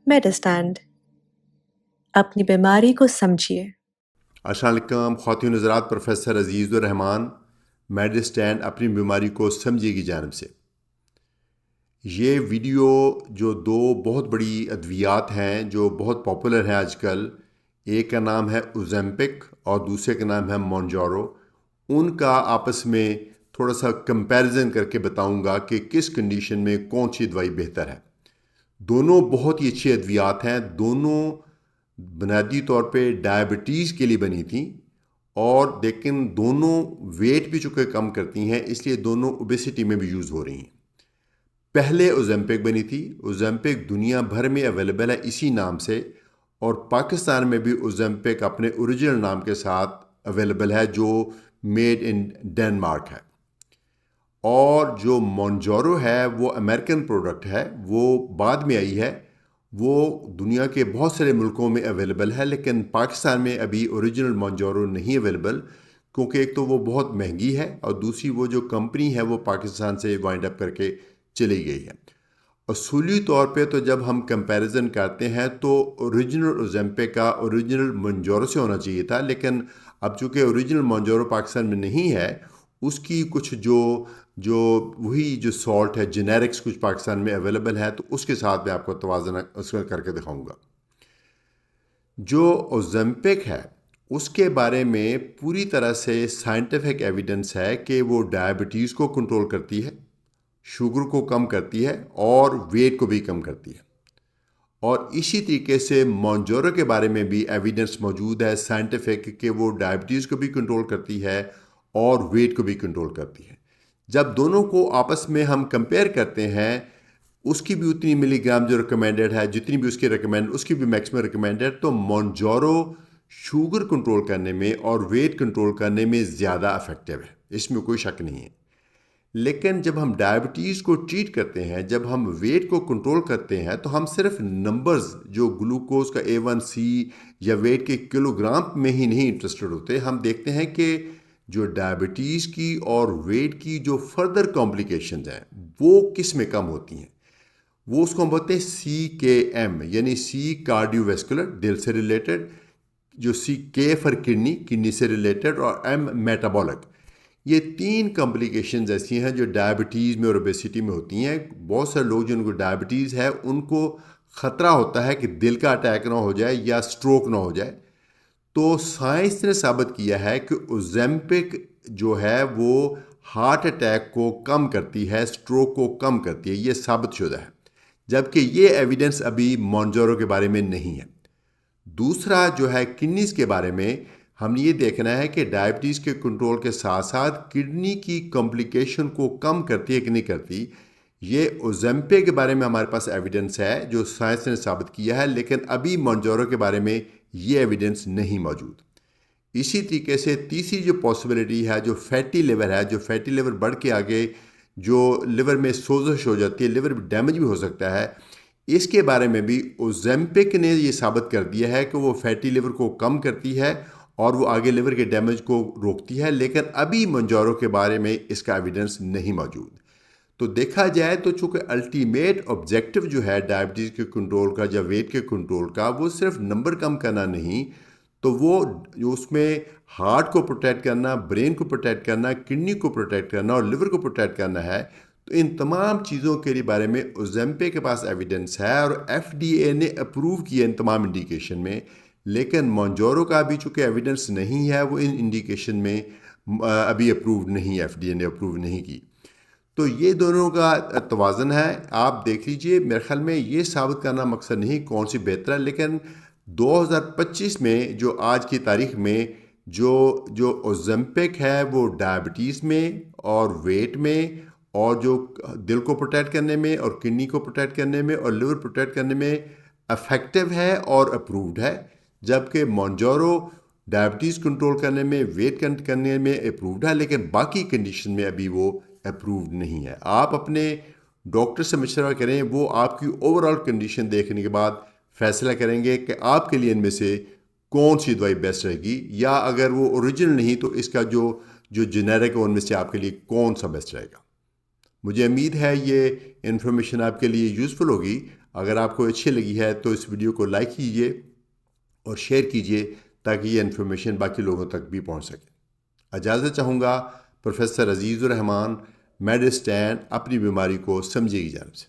मेडिस्टैंड अपनी बीमारी को समझिए। अस्सलाम वालेकुम ख़वातीन हज़रात, प्रोफेसर अज़ीज़ुर रहमान मेडिस्टैंड अपनी बीमारी को समझिए की जानब से ये वीडियो जो दो बहुत बड़ी अद्वियात हैं जो बहुत पॉपुलर हैं आजकल, एक का नाम है ओज़ेम्पिक और दूसरे का नाम है मोंजारो, उनका आपस में थोड़ा सा कंपैरिजन करके बताऊंगा कि किस कंडीशन में कौन सी दवाई बेहतर है। दोनों बहुत ही अच्छी अद्वियात हैं, दोनों बुनियादी तौर पे डायबिटीज़ के लिए बनी थी और लेकिन दोनों वेट भी चूँकि कम करती हैं इसलिए दोनों ओबेसिटी में भी यूज़ हो रही हैं। पहले ओज़ेम्पिक बनी थी, ओज़ेम्पिक दुनिया भर में अवेलेबल है इसी नाम से और पाकिस्तान में भी ओज़ेम्पिक अपने ओरिजिनल नाम के साथ अवेलेबल है जो मेड इन डेनमार्क है। और जो मोंजारो है वो अमेरिकन प्रोडक्ट है, वो बाद में आई है, वो दुनिया के बहुत सारे मुल्कों में अवेलेबल है लेकिन पाकिस्तान में अभी ओरिजिनल मोंजारो नहीं अवेलेबल, क्योंकि एक तो वो बहुत महंगी है और दूसरी वो जो कंपनी है वो पाकिस्तान से वाइंड अप करके चली गई है। असूली तौर पे तो जब हम कंपैरिजन करते हैं तो ओरिजिनल ओज़ेम्पिक का ओरिजिनल मोंजारो से होना चाहिए था, लेकिन अब चूँकि ओरिजिनल मोंजारो पाकिस्तान में नहीं है, उसकी कुछ जो जो वही जो सॉल्ट है जेनेरिक्स कुछ पाकिस्तान में अवेलेबल है, तो उसके साथ मैं आपको तवाज़ुन उसका करके दिखाऊंगा। जो ओज़ेम्पिक है उसके बारे में पूरी तरह से साइंटिफिक एविडेंस है कि वो डायबिटीज़ को कंट्रोल करती है, शुगर को कम करती है और वेट को भी कम करती है। और इसी तरीके से मोंजारो के बारे में भी एविडेंस मौजूद है साइंटिफिक कि वो डायबिटीज़ को भी कंट्रोल करती है और वेट को भी कंट्रोल करती है। जब दोनों को आपस में हम कंपेयर करते हैं, उसकी भी उतनी मिलीग्राम जो रिकमेंडेड है, जितनी भी उसकी रिकमेंड उसकी भी मैक्सिमम रिकमेंडेड, तो मोंजारो शुगर कंट्रोल करने में और वेट कंट्रोल करने में ज़्यादा इफेक्टिव है, इसमें कोई शक नहीं है। लेकिन जब हम डायबिटीज़ को ट्रीट करते हैं, जब हम वेट को कंट्रोल करते हैं, तो हम सिर्फ नंबर्स जो ग्लूकोज का A1C या वेट के किलोग्राम में ही नहीं इंटरेस्टेड होते, हम देखते हैं कि जो डायबिटीज़ की और वेट की जो फर्दर कॉम्प्लिकेशंस हैं वो किस में कम होती हैं। वो उसको हम बोलते हैं CKM, यानी C कार्डियोवैस्कुलर, दिल से रिलेटेड, जो K फॉर किडनी, किडनी से रिलेटेड, और M मेटाबॉलिक। ये तीन कॉम्प्लिकेशंस ऐसी हैं जो डायबिटीज़ में और ओबेसिटी में होती हैं। बहुत सारे लोग जिनको डायबिटीज़ है उनको ख़तरा होता है कि दिल का अटैक ना हो जाए या स्ट्रोक ना हो जाए। तो साइंस ने साबित किया है कि ओज़ेम्पिक जो है वो हार्ट अटैक को कम करती है, स्ट्रोक को कम करती है, ये साबित शुदा है, जबकि ये एविडेंस अभी मोंजारो के बारे में नहीं है। दूसरा जो है किडनीज के बारे में, हमने ये देखना है कि डायबिटीज़ के कंट्रोल के साथ साथ किडनी की कॉम्प्लिकेशन को कम करती है कि नहीं करती। ये ओज़ेम्पिक के बारे में हमारे पास एविडेंस है जो साइंस ने साबित किया है, लेकिन अभी मोंजारो के बारे में ये एविडेंस नहीं मौजूद। इसी तरीके से तीसरी जो पॉसिबिलिटी है, जो फैटी लिवर है, जो फैटी लिवर बढ़ के आगे जो लिवर में सोजश हो जाती है, लिवर डैमेज भी हो सकता है, इसके बारे में भी ओज़ेम्पिक ने ये साबित कर दिया है कि वो फैटी लिवर को कम करती है और वो आगे लिवर के डैमेज को रोकती है, लेकिन अभी मोंजारो के बारे में इसका एविडेंस नहीं मौजूद। तो देखा जाए तो चूँकि अल्टीमेट ऑब्जेक्टिव जो है डायबिटीज़ के कंट्रोल का या वेट के कंट्रोल का, वो सिर्फ नंबर कम करना नहीं, तो वो जो उसमें हार्ट को प्रोटेक्ट करना, ब्रेन को प्रोटेक्ट करना, किडनी को प्रोटेक्ट करना और लिवर को प्रोटेक्ट करना है। तो इन तमाम चीज़ों के बारे में ओज़ेम्पिक के पास एविडेंस है और FDA ने अप्रूव किया इन तमाम इंडिकेशन में, लेकिन मोंजारो का भी चूँकि एविडेंस नहीं है, वो इन इंडिकेशन में अभी अप्रूव नहीं, FDA ने अप्रूव नहीं की। तो ये दोनों का तवाज़न है, आप देख लीजिए। मेरे ख्याल में ये साबित करना मकसद नहीं कौन सी बेहतर है, लेकिन 2025 में जो आज की तारीख में जो जो ओज़ेम्पिक है वो डायबिटीज़ में और वेट में और जो दिल को प्रोटेक्ट करने में और किडनी को प्रोटेक्ट करने में और लिवर प्रोटेक्ट करने में इफ़ेक्टिव है और अप्रूव्ड है, जबकि मोंजारो डायबिटीज़ कंट्रोल करने में, वेट कम करने में अप्रूव्ड है, लेकिन बाकी कंडीशन में अभी वो अप्रूव्ड नहीं है। आप अपने डॉक्टर से मशवरा करें, वो आपकी ओवरऑल कंडीशन देखने के बाद फैसला करेंगे कि आपके लिए इनमें से कौन सी दवाई बेस्ट रहेगी, या अगर वो ओरिजिनल नहीं तो इसका जो जो जेनेरिक है उनमें से आपके लिए कौन सा बेस्ट रहेगा। मुझे उम्मीद है ये इन्फॉर्मेशन आपके लिए यूज़फुल होगी। अगर आपको अच्छी लगी है तो इस वीडियो को लाइक कीजिए और शेयर कीजिए ताकि ये इन्फॉर्मेशन बाकी लोगों तक भी पहुंच सके। इजाज़त चाहूँगा प्रोफेसर अजीज़ुर रहमान, मेडिस्टैंड अपनी बीमारी को समझिए की जानिब से।